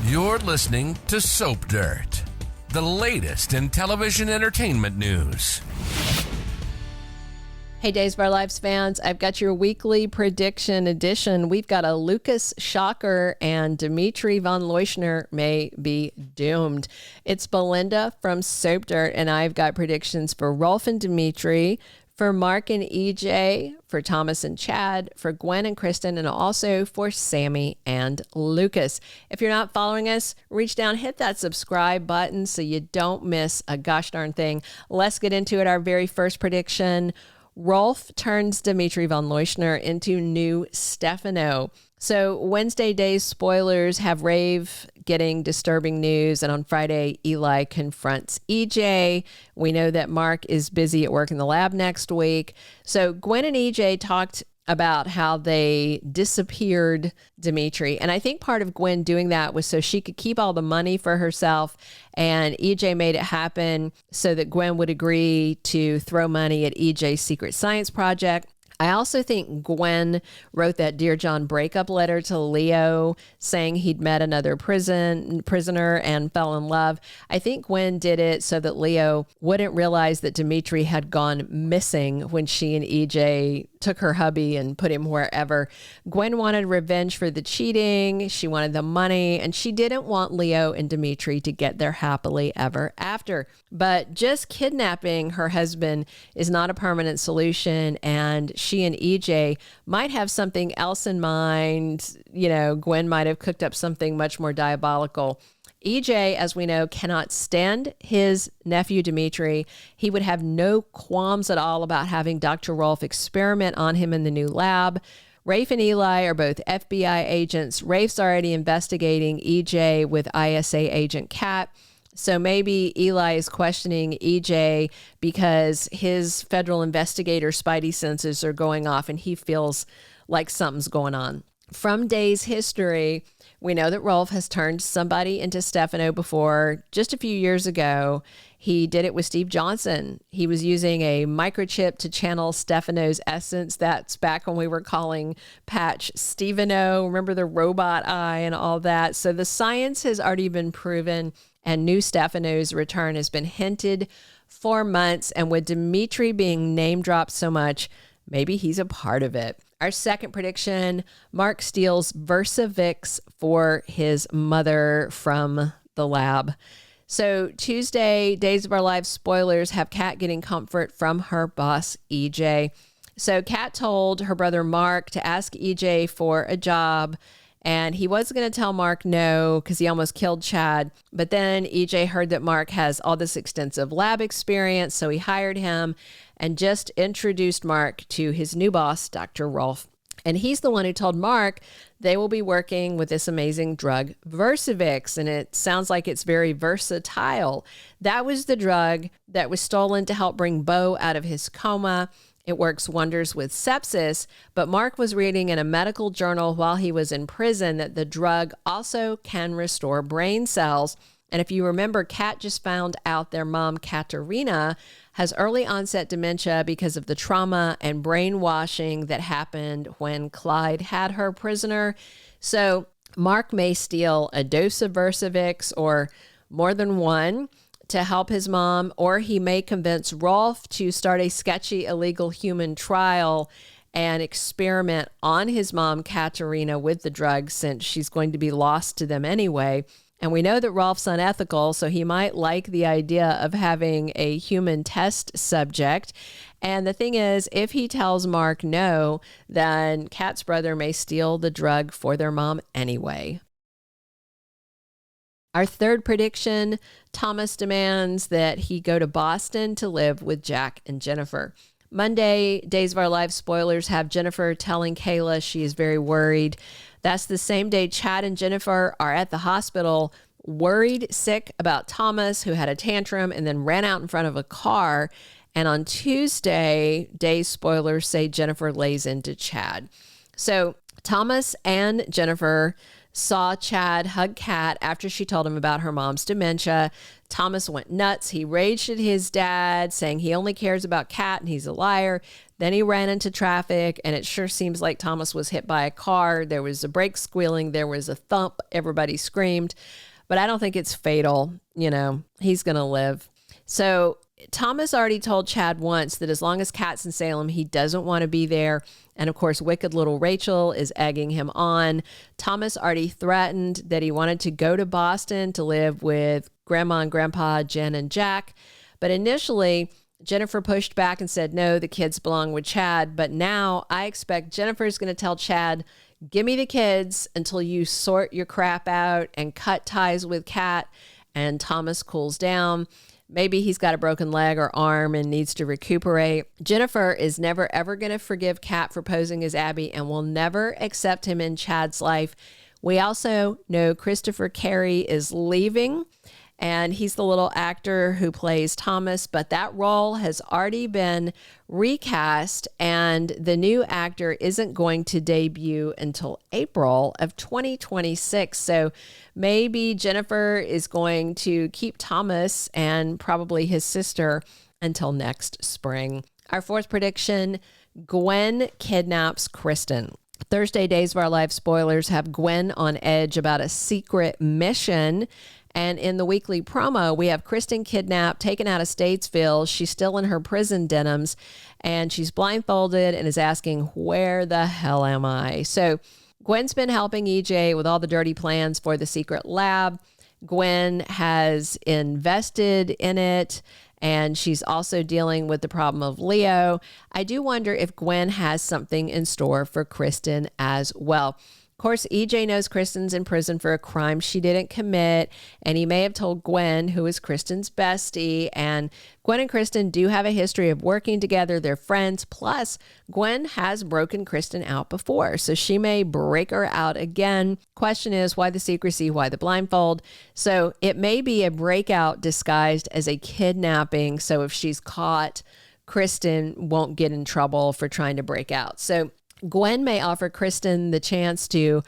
You're listening to Soap Dirt, the latest in television entertainment news. Hey, Days of Our Lives fans, I've got your weekly prediction edition. We've got a Lucas shocker, and Dimitri von Leuschner may be doomed. It's Belinda from Soap Dirt, and I've got predictions for Rolf and Dmitri, for Mark and EJ, for Thomas and Chad, for Gwen and Kristen, and also for Sami and Lucas. If you're not following us, reach down, hit that subscribe button so you don't miss a gosh darn thing. Let's get into it. Our very first prediction: Rolf turns Dimitri von Leuschner into new Stefano. So Wednesday day's spoilers have Rave getting disturbing news, and on Friday, Eli confronts EJ. We know that Mark is busy at work in the lab next week. So Gwen and EJ talked about how they disappeared Dmitri. And I think part of Gwen doing that was so she could keep all the money for herself. And EJ made it happen so that Gwen would agree to throw money at EJ's secret science project. I also think Gwen wrote that Dear John breakup letter to Leo saying he'd met another prisoner and fell in love. I think Gwen did it so that Leo wouldn't realize that Dmitri had gone missing when she and EJ took her hubby and put him wherever. Gwen wanted revenge for the cheating. She wanted the money, and she didn't want Leo and Dmitri to get there happily ever after. But just kidnapping her husband is not a permanent solution, and she and EJ might have something else in mind. You know, Gwen might have cooked up something much more diabolical. EJ, as we know, cannot stand his nephew Dmitri. He would have no qualms at all about having Dr. Rolf experiment on him in the new lab. Rafe and Eli are both FBI agents. Rafe's already investigating EJ with ISA agent Kat. So maybe Eli is questioning EJ because his federal investigator spidey senses are going off and he feels like something's going on. From Day's history, we know that Rolf has turned somebody into Stefano before. Just a few years ago, he did it with Steve Johnson. He was using a microchip to channel Stefano's essence. That's back when we were calling Patch Steveno. Remember the robot eye and all that? So the science has already been proven, and new Stefano's return has been hinted for months. And with Dmitri being name dropped so much, maybe he's a part of it. Our second prediction: Mark steals Versivvi for his mother from the lab. So Tuesday, Days of Our Lives spoilers have Kat getting comfort from her boss, EJ. So Kat told her brother Mark to ask EJ for a job, and he was going to tell Mark no because he almost killed Chad. But then EJ heard that Mark has all this extensive lab experience, so he hired him and just introduced Mark to his new boss, Dr. Rolf. And he's the one who told Mark they will be working with this amazing drug, Versivvi, and it sounds like it's very versatile. That was the drug that was stolen to help bring Bo out of his coma. It works wonders with sepsis, but Mark was reading in a medical journal while he was in prison that the drug also can restore brain cells. And if you remember, Kat just found out their mom, Katerina, has early onset dementia because of the trauma and brainwashing that happened when Clyde had her prisoner. So Mark may steal a dose of Versivvi or more than one to help his mom, or he may convince Rolf to start a sketchy illegal human trial and experiment on his mom, Katerina, with the drug, since she's going to be lost to them anyway. And we know that Rolf's unethical, so he might like the idea of having a human test subject. And the thing is, if he tells Mark no, then Kat's brother may steal the drug for their mom anyway. Our third prediction: Thomas demands that he go to Boston to live with Jack and Jennifer. Monday, Days of Our Lives spoilers have Jennifer telling Kayla she is very worried. That's the same day Chad and Jennifer are at the hospital, worried sick about Thomas, who had a tantrum and then ran out in front of a car. And on Tuesday, Days spoilers say Jennifer lays into Chad. So Thomas and Jennifer saw Chad hug Kat after she told him about her mom's dementia. Thomas went nuts. He raged at his dad, saying he only cares about Kat and he's a liar. Then he ran into traffic, and it sure seems like Thomas was hit by a car. There was a brake squealing. There was a thump. Everybody screamed. But I don't think it's fatal. He's going to live. So Thomas already told Chad once that as long as Kat's in Salem, he doesn't want to be there. And of course, wicked little Rachel is egging him on. Thomas already threatened that he wanted to go to Boston to live with Grandma and Grandpa, Jen and Jack. But initially, Jennifer pushed back and said, no, the kids belong with Chad. But now I expect Jennifer's going to tell Chad, give me the kids until you sort your crap out and cut ties with Kat. And Thomas cools down. Maybe he's got a broken leg or arm and needs to recuperate. Jennifer is never, ever going to forgive Kat for posing as Abby and will never accept him in Chad's life. We also know Christopher Cary is leaving, and he's the little actor who plays Thomas, but that role has already been recast, and the new actor isn't going to debut until April of 2026. So maybe Jennifer is going to keep Thomas and probably his sister until next spring. Our fourth prediction, Gwen kidnaps Kristen. Thursday Days of Our Life spoilers have Gwen on edge about a secret mission. And in the weekly promo, we have Kristen kidnapped, taken out of Statesville. She's still in her prison denims, and she's blindfolded and is asking, where the hell am I? So Gwen's been helping EJ with all the dirty plans for the secret lab. Gwen has invested in it, and she's also dealing with the problem of Leo. I do wonder if Gwen has something in store for Kristen as well. Of course, EJ knows Kristen's in prison for a crime she didn't commit, and he may have told Gwen, who is Kristen's bestie, and Gwen and Kristen do have a history of working together. They're friends, plus Gwen has broken Kristen out before, so she may break her out again. Question is, why the secrecy, why the blindfold? So it may be a breakout disguised as a kidnapping, so if she's caught, Kristen won't get in trouble for trying to break out. So Gwen may offer Kristen the chance to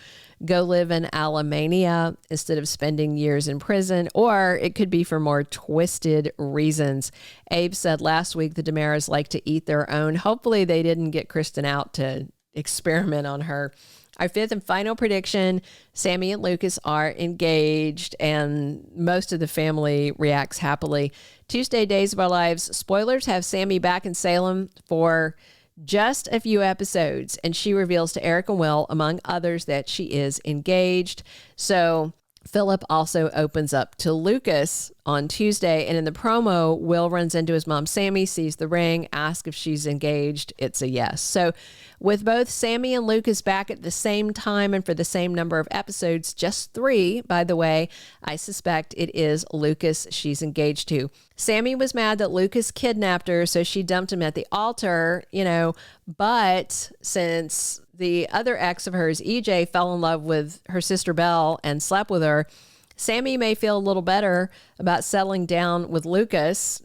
go live in Alemania instead of spending years in prison, or it could be for more twisted reasons. Abe said last week the DiMeras like to eat their own. Hopefully they didn't get Kristen out to experiment on her. Our fifth and final prediction, Sami and Lucas are engaged, and most of the family reacts happily. Tuesday Days of Our Lives spoilers have Sami back in Salem for just a few episodes, and she reveals to Eric and Will, among others, that she is engaged. So Philip also opens up to Lucas on Tuesday, and in the promo, Will runs into his mom, Sami, sees the ring, asks if she's engaged. It's a yes. So with both Sami and Lucas back at the same time and for the same number of episodes, just 3, by the way, I suspect it is Lucas she's engaged to. Sami was mad that Lucas kidnapped her, so she dumped him at the altar, but since the other ex of hers, EJ, fell in love with her sister Belle and slept with her, Sami may feel a little better about settling down with Lucas,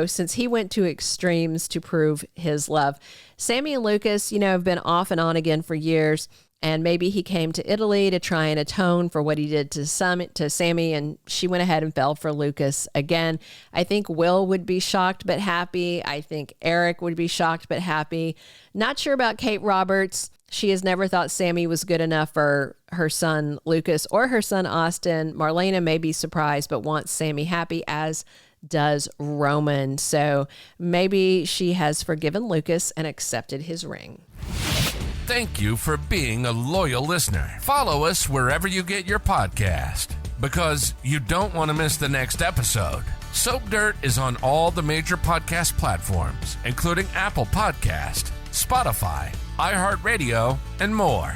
since he went to extremes to prove his love. Sami and Lucas, have been off and on again for years, and maybe he came to Italy to try and atone for what he did to Sami, and she went ahead and fell for Lucas again. I think Will would be shocked but happy. I think Eric would be shocked but happy. Not sure about Kate Roberts. She has never thought Sami was good enough for her son Lucas or her son Austin. Marlena may be surprised but wants Sami happy, as does Roman. So maybe she has forgiven Lucas and accepted his ring. Thank you for being a loyal listener. Follow us wherever you get your podcast, because you don't want to miss the next episode. Soap Dirt is on all the major podcast platforms, including Apple Podcast, Spotify, iHeartRadio, and more.